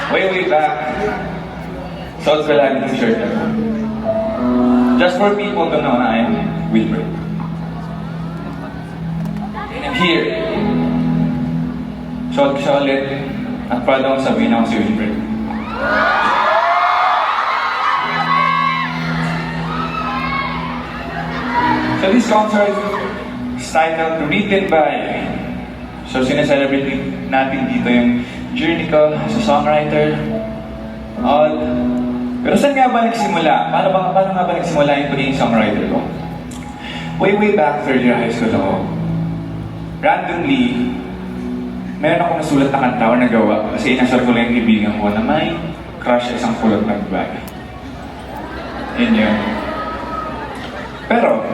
Way back, suot ko lagi ng shirt na to. Just for people to know na I'm Wilbert. And I'm here. Suot ko siya ulit at proud akong sabihin ako si Wilbert. So this concert is titled Written By. So sineselebrate natin dito yung journey ko sa songwriter. All. Pero saan nga ba nagsimula? Paano nga ba nagsimula yung pagiging songwriter ko? Way back third year high school ako. Randomly, meron akong nasulat na kanta o nagawa kasi inasar ko lang yung kaibigan ko na may crush sa isang kulot na babae. Yun yun. Pero,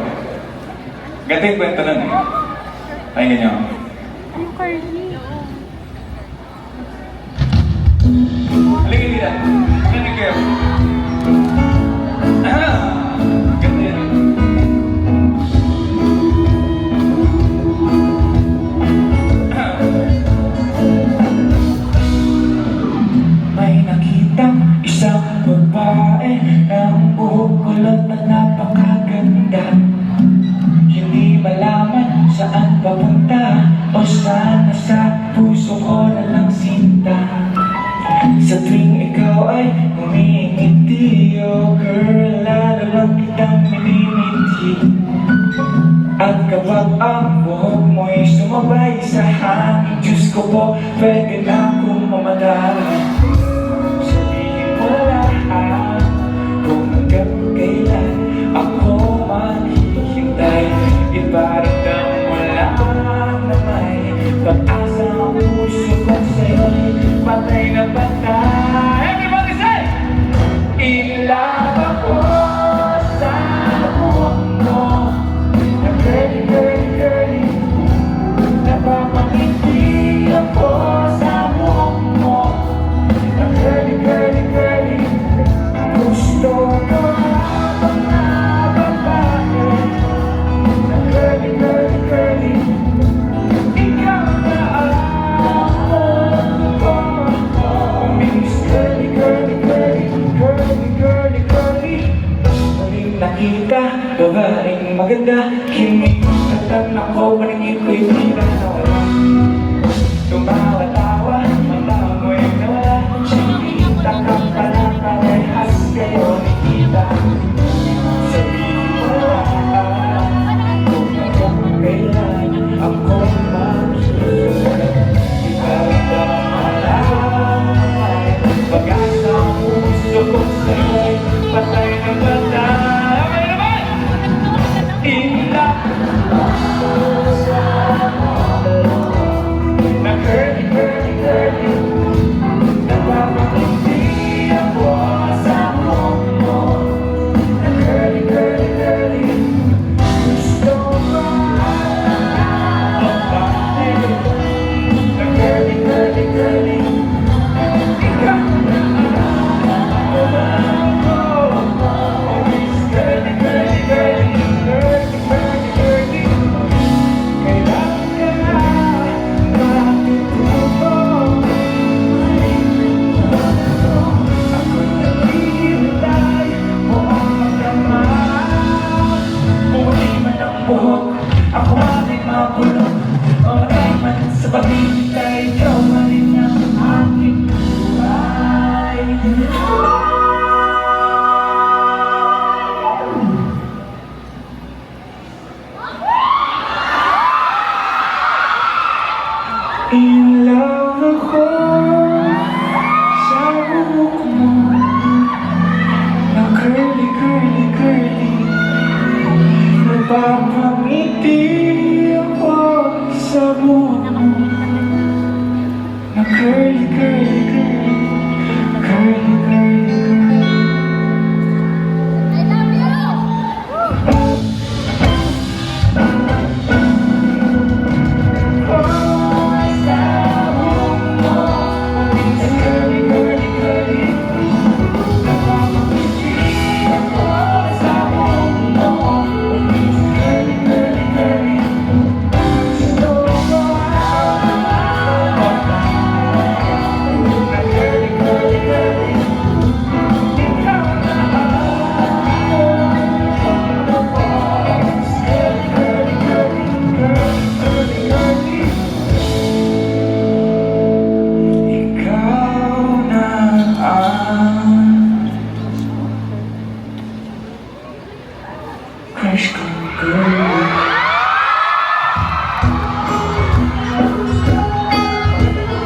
ganito yung kwento nun eh. Pakinggan niyo. Ang curly. Halika dito. Ganun kayo. Ganda yan. May nakitang isang babae ng buhok kulot na napakaganda. Hindi malaman saan papunta o saan nasa puso ko na lang sinta. Sa tuwing ikaw ay humingiti, oh girl, lalo lang kitang minimiti. At kapag ang buhok mo'y sumabay sa hangin, Diyos ko po, pwede na akong mamatay. Sabihin mo lahat kung hanggang kailan ako maghihintay. Iparamdam mo lang na may pag-asa ang puso ko sa'yo'y patay na patay. Everybody say! In love ako sa buhok mo, na curly, curly, curly. Napapangiti ako sa buhok mo, na curly, curly, curly. Gusto ko habang nababae, na curly, curly, curly. Ikaw na ako. Miss curly, curly, curly, curly, curly, curly. Muling nakita, babaeng maganda, hinihintatan ako, paningin ko'y di na nawala. Tumawa-tawa, mata mo'y nawala, sinita ka pala, parehas kayo nakita. Sabihin mo lang, kung hanggang kailan ako maghihintay. Iparamdam mo lang, pag-asa ang puso ko sa'yo'y patay na patay. Okay naman! Ila na curly, curly, curly. Napapangiti ako sa buhok mo, na curly, curly, curly. Gusto ko ang babae, na curly, curly, curly. Ikaw na ako. Oh, Miss curly, curly, curly, curly, curly, curly. Kailangan ka na matututo. Ako'y naghihintay mo ang magdamag. Muli man ang buhok, ako ay mapulok. O matay man sa paghihintay, ikaw man rin ang aking buhay. In love ako sa buhok mo, na curly, curly, curly. Napapangiti ako sa buhok mo, na curly, curly, curly. Curly, curly, curly. I love you! Curly, crush ko, girl.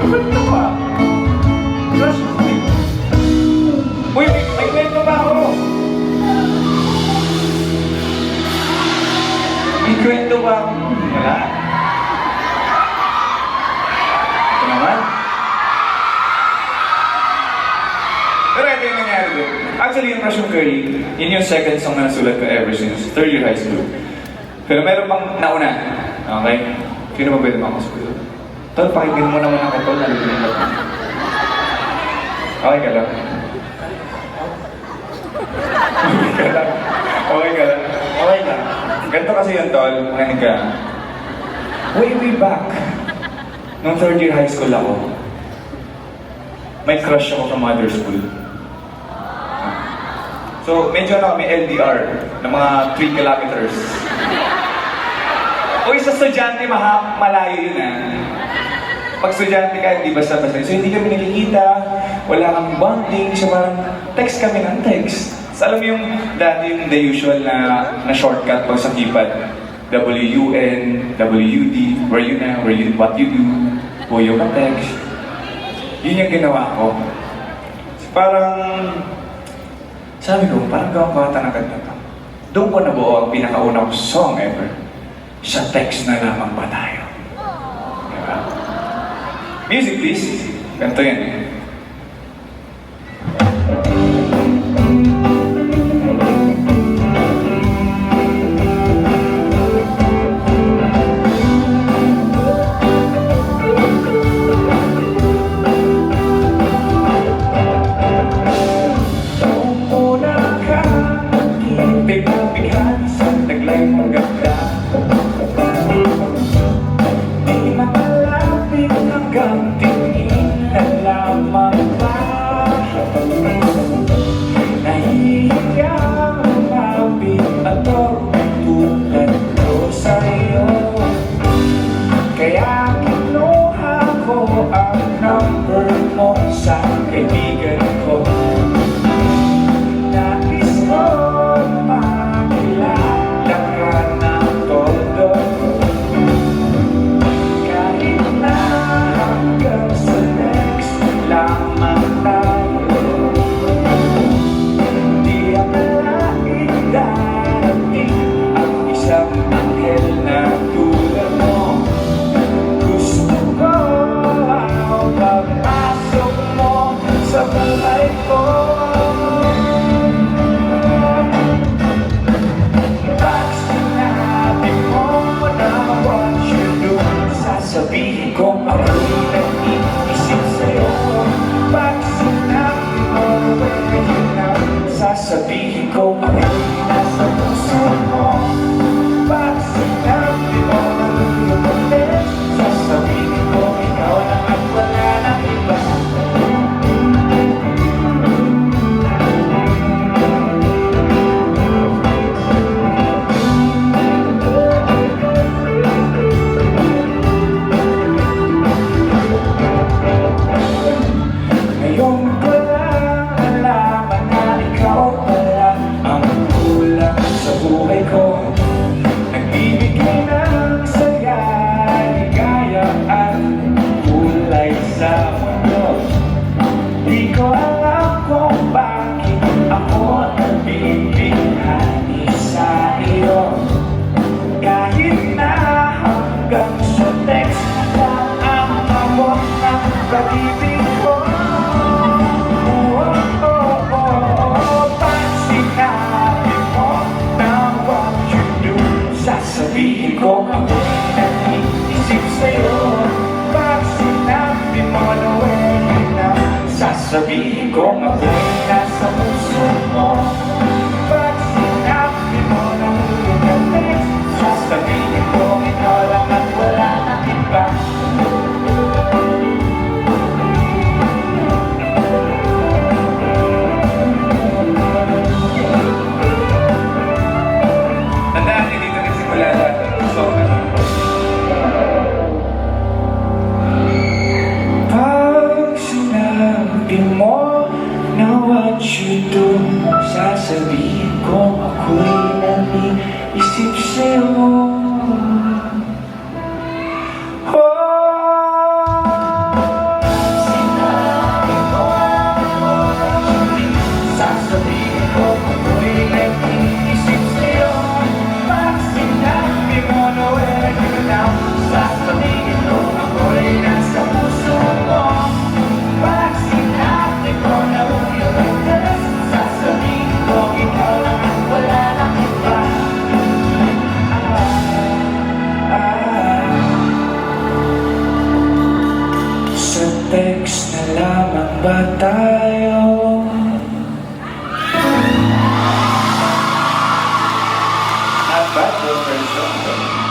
Kwento pa. Crush ko din. Uy, may kwento pa ako. May kwento pa ako. Wala. Ito naman. Pero ito yung nangyari doon. Actually, yung Crush Yung Curly, yun yung second song na nasulat ko ever since third year high school. Pero meron pang nauna. Okay? Sino ba pwede makasulat? Tol, pakinggan mo naman ako, Tol. Nalulunod ako. Okay ka lang? Okay ka lang? Okay ka lang? Okay lang. Ganito kasi yun, Tol. Makinig ka. Way back, nung third year high school ako, may crush ako from other school. So, medyo may LDR ng mga 3 kilometers. Uy, sa estudyante, malayo yun Pag estudyante ka, hindi basta-basta. So, hindi kami nakikita, wala kami bonding, so parang text kami ng text. So, alam mo yung dati yung the usual na shortcut pag sa keypad. WUN, WUD, where you na, what you do, buyo ka text. Yun yung ginawa ko. So, parang, sabi ko, parang gawang kata ng kanta to. Doon ko nabuo ang pinakaunang song ever. Sa text na lamang ba tayo? Diba? Music please. Ganito yan Sasabihin ko ang nasa puso mo. Pag sinabi mo na lulubutin, sasabihin ko ikaw lang at wala nang iba. Ngayon ko lang nalaman na ikaw pala ang kulang sa buhay ko. Nagbibigay ng saya, ligaya at kulay sa mundo. Di ko alam kung bakit ako nabibighani sa iyo. Kahit na hanggang sa text lang ang tawag ng pag-ibig ko. Sasabihin ko ako'y nag-iisip sa'yo. Pag sinabi mo na wala na, sasabihin ko ako'y nasa puso mo. Pag sinabi mo na huli, sasabihin ko ikaw lang at wala nang iba. Tandaan niyo dito nagsimula lahat ng song na pag sinabi mo na what you do, sasabihin ko ako'y isip sa'yo. Sinabi ko, sasabihin ko kung ako'y nag-iisip sa'yo. Pag sinabi mo na wala ka na, sasabihin ko ako'y nasa puso mo. Pag sinabi ko na uyo ka, sasabihin ko ikaw lang at wala nang iba. Sa text na lamang ba tayo? Not bad for a first song.